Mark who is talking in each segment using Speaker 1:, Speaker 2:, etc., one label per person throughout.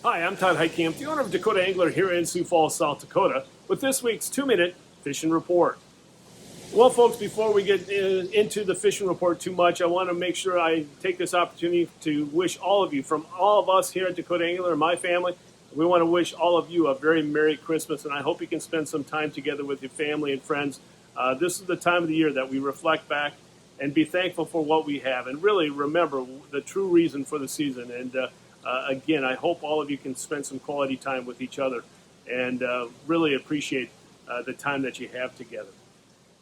Speaker 1: Hi, I'm Todd Heitkamp, the owner of Dakota Angler here in Sioux Falls, South Dakota, with this week's 2-minute fishing report. Well, folks, before we get into the fishing report too much, I want to make sure I take this opportunity to wish all of you, from all of us here at Dakota Angler and my family, we want to wish all of you a very Merry Christmas, and I hope you can spend some time together with your family and friends. This is the time of the year that we reflect back and be thankful for what we have, and really remember the true reason for the season. And again, I hope all of you can spend some quality time with each other and really appreciate the time that you have together.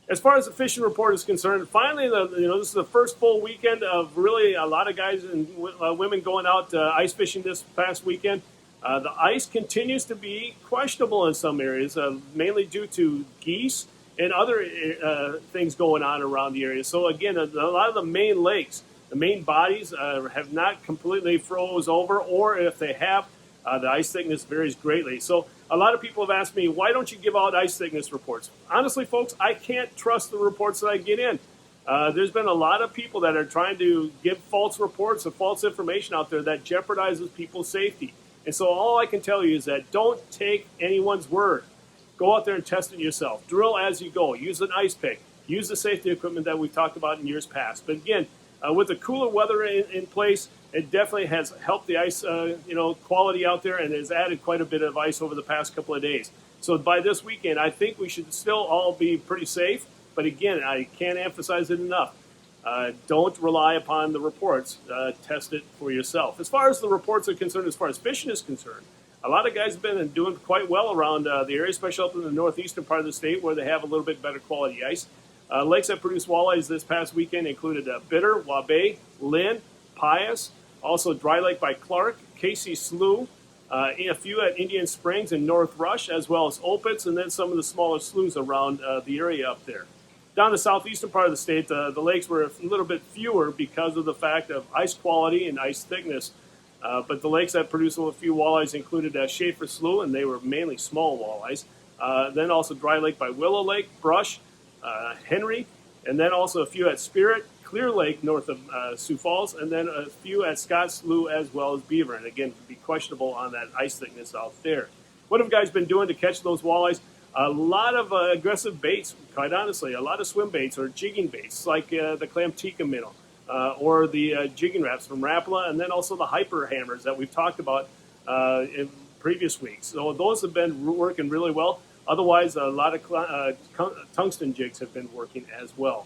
Speaker 1: As far as the fishing report is concerned, finally, this is the first full weekend of really a lot of guys and women going out ice fishing this past weekend. The ice continues to be questionable in some areas, mainly due to geese and other things going on around the area. So again, a lot of the main lakes, the main bodies have not completely froze over, or if they have, the ice thickness varies greatly. So a lot of people have asked me, why don't you give out ice thickness reports? Honestly, folks, I can't trust the reports that I get in. There's been a lot of people that are trying to give false reports or false information out there that jeopardizes people's safety. And so all I can tell you is that don't take anyone's word. Go out there and test it yourself. Drill as you go. Use an ice pick. Use the safety equipment that we talked about in years past. But again, with the cooler weather in place, it definitely has helped the ice quality out there, and has added quite a bit of ice over the past couple of days. So by this weekend, I think we should still all be pretty safe. But again, I can't emphasize it enough. Don't rely upon the reports. Test it for yourself. As far as the reports are concerned, as far as fishing is concerned, a lot of guys have been doing quite well around the area, especially up in the northeastern part of the state where they have a little bit better quality ice. Lakes that produced walleyes this past weekend included Bitter, Waubay, Lynn, Pius, also Dry Lake by Clark, Casey Slough, a few at Indian Springs and North Rush, as well as Opitz, and then some of the smaller sloughs around the area up there. Down the southeastern part of the state, the lakes were a little bit fewer because of the fact of ice quality and ice thickness. But the lakes that produced a few walleyes included Schaefer Slough, and they were mainly small walleyes. Then also Dry Lake by Willow Lake, Brush, Henry, and then also a few at Spirit, Clear Lake north of Sioux Falls, and then a few at Scott Slough as well as Beaver. And again, it'd be questionable on that ice thickness out there. What have guys been doing to catch those walleyes? A lot of aggressive baits, quite honestly. A lot of swim baits or jigging baits, like the clam tikka minnow, or the jigging wraps from Rapala, and then also the hyper hammers that we've talked about in previous weeks. So those have been working really well. Otherwise, a lot of tungsten jigs have been working as well.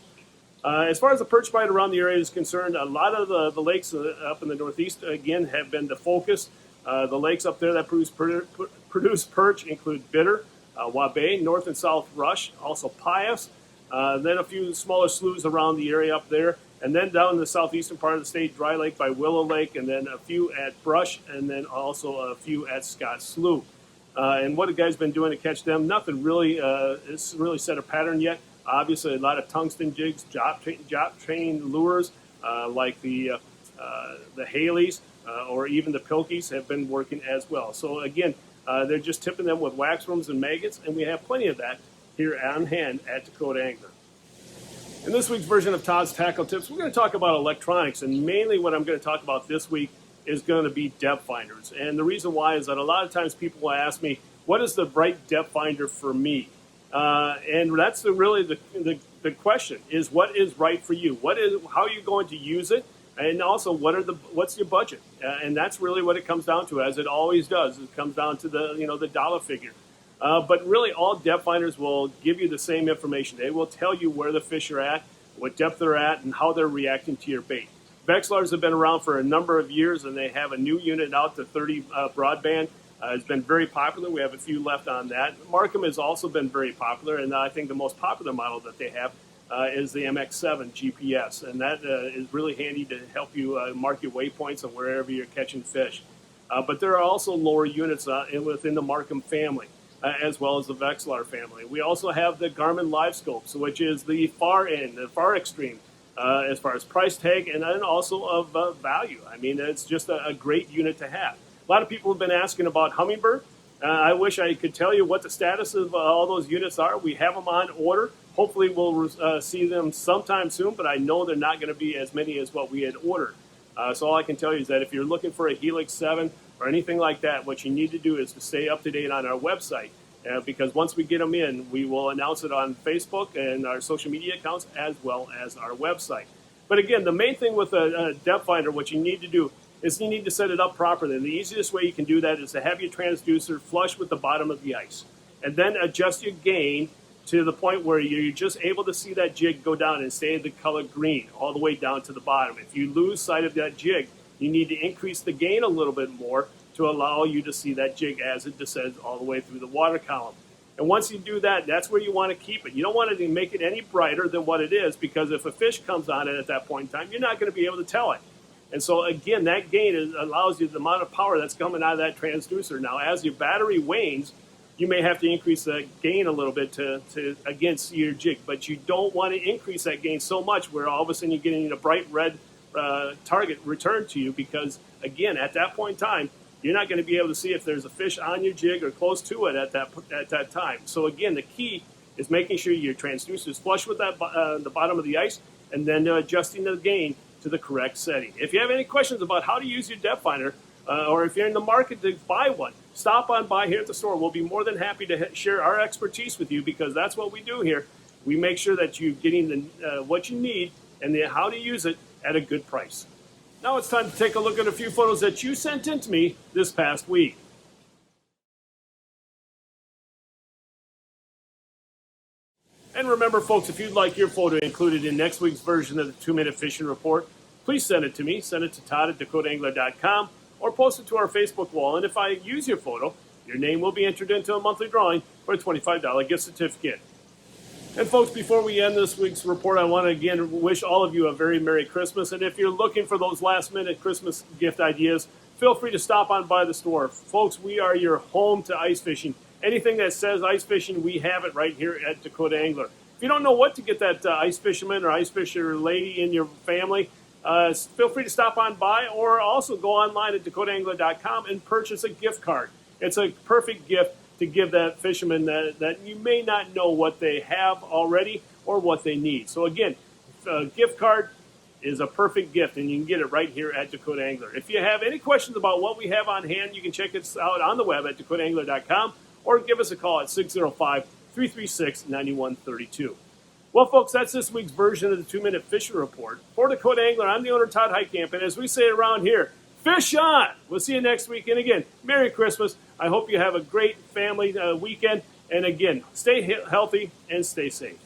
Speaker 1: As far as the perch bite around the area is concerned, a lot of the lakes up in the northeast, again, have been the focus. The lakes up there that produce perch include Bitter, Waubay, North and South Rush, also Pius, then a few smaller sloughs around the area up there, and then down in the southeastern part of the state, Dry Lake by Willow Lake, and then a few at Brush, and then also a few at Scott Slough. And what have guys been doing to catch them? Nothing really has really set a pattern yet. Obviously, a lot of tungsten jigs, drop train lures like the Haleys or even the Pilkies have been working as well. So again, they're just tipping them with wax worms and maggots, and we have plenty of that here on hand at Dakota Angler. In this week's version of Todd's Tackle Tips, we're going to talk about electronics, and mainly what I'm going to talk about this week is going to be depth finders. And the reason why is that a lot of times people will ask me, what is the right depth finder for me? And that's really the question, is what is right for you? How are you going to use it? And also, what's your budget? And that's really what it comes down to, as it always does. It comes down to the dollar figure. But really, all depth finders will give you the same information. They will tell you where the fish are at, what depth they're at, and how they're reacting to your bait. Vexilars have been around for a number of years, and they have a new unit out, the 30 broadband. It's been very popular. We have a few left on that. Markham has also been very popular, and I think the most popular model that they have is the MX7 GPS, and that is really handy to help you mark your waypoints on wherever you're catching fish. But there are also lower units within the Markham family, as well as the Vexilar family. We also have the Garmin Live Scopes, which is the far end, the far extreme, as far as price tag and then also of value. I mean, it's just a great unit to have. A lot of people have been asking about Humminbird. I wish I could tell you what the status of all those units are. We have them on order. Hopefully we'll see them sometime soon, but I know they're not going to be as many as what we had ordered. So all I can tell you is that if you're looking for a Helix 7 or anything like that, what you need to do is to stay up to date on our website. Because once we get them in, we will announce it on Facebook and our social media accounts as well as our website. But again, the main thing with a depth finder, what you need to do is you need to set it up properly. And the easiest way you can do that is to have your transducer flush with the bottom of the ice. And then adjust your gain to the point where you're just able to see that jig go down and stay the color green all the way down to the bottom. If you lose sight of that jig, you need to increase the gain a little bit more to allow you to see that jig as it descends all the way through the water column. And once you do that, that's where you want to keep it. You don't want to make it any brighter than what it is, because if a fish comes on it at that point in time, you're not going to be able to tell it. And so again, that gain allows you the amount of power that's coming out of that transducer. Now, as your battery wanes, you may have to increase that gain a little bit to again see your jig. But you don't want to increase that gain so much where all of a sudden you're getting a bright red target returned to you, because again, at that point in time, you're not going to be able to see if there's a fish on your jig or close to it at that time. So again, the key is making sure your transducer is flush with that the bottom of the ice, and then adjusting the gain to the correct setting. If you have any questions about how to use your depth finder, or if you're in the market to buy one, stop on by here at the store. We'll be more than happy to share our expertise with you, because that's what we do here. We make sure that you're getting what you need and how to use it at a good price. Now it's time to take a look at a few photos that you sent in to me this past week. And remember, folks, if you'd like your photo included in next week's version of the 2-Minute Fishing Report, please send it to me. Send it to Todd at DakotaAngler.com or post it to our Facebook wall. And if I use your photo, your name will be entered into a monthly drawing for a $25 gift certificate. And folks, before we end this week's report, I want to again wish all of you a very Merry Christmas. And if you're looking for those last-minute Christmas gift ideas, feel free to stop on by the store. Folks, we are your home to ice fishing. Anything that says ice fishing, we have it right here at Dakota Angler. If you don't know what to get that ice fisherman or ice fisher lady in your family, feel free to stop on by, or also go online at DakotaAngler.com and purchase a gift card. It's a perfect gift to give that fisherman that you may not know what they have already or what they need. So again, a gift card is a perfect gift, and you can get it right here at Dakota Angler. If you have any questions about what we have on hand, you can check us out on the web at DakotaAngler.com or give us a call at 605-336-9132. Well, folks, that's this week's version of the 2-Minute Fishing Report. For Dakota Angler, I'm the owner, Todd Heitkamp, and as we say around here, fish on! We'll see you next week. And again, Merry Christmas. I hope you have a great family weekend. And again, stay healthy and stay safe.